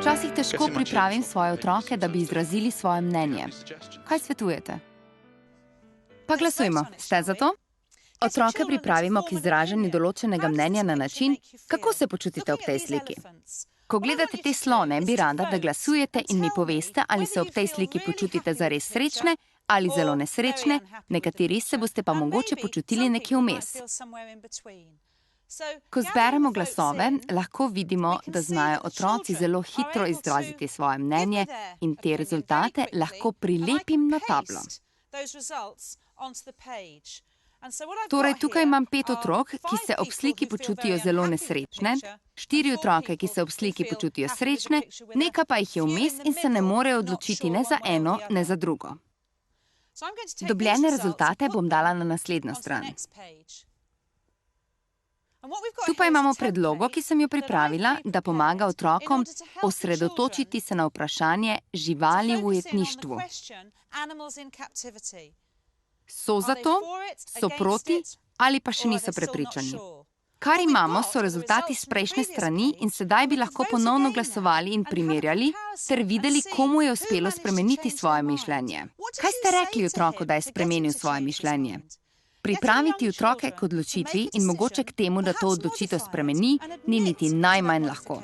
Včasih težko pripravim svoje otroke, da bi izrazili svoje mnenje. Kaj svetujete? Pa glasujmo. Ste za to? Otroke pripravimo k izražanju določenega mnenja na način, kako se počutite ob tej sliki. Ko gledate te slone, bi rada, da glasujete in mi poveste, ali se ob tej sliki počutite zares srečne ali zelo nesrečne, nekateri se boste pa mogoče počutili nekje vmes. Ko zberemo glasove, lahko vidimo, da znajo otroci zelo hitro izraziti svoje mnenje in te rezultate lahko prilepim na tablo. Torej, tukaj imam 5 otrok, ki se ob sliki počutijo zelo nesrečne, 4 otroke, ki se ob sliki počutijo srečne, nekaj pa jih je vmes in se ne morejo odločiti ne za eno, ne za drugo. Dobljene rezultate bom dala na naslednjo stran. Tu pa imamo predlogo, ki sem jo pripravila, da pomaga otrokom osredotočiti se na vprašanje živali v ujetništvu. So za to, so proti ali pa še niso prepričani. Kar imamo, so rezultati s prejšnje strani in sedaj bi lahko ponovno glasovali in primerjali ter videli, komu je uspelo spremeniti svoje mišljenje. Kaj ste rekli otroku, da je spremenil svoje mišljenje? Pripraviti otroke k odločitvi in mogoče k temu, da to odločitev spremeni, ni niti najmanj lahko.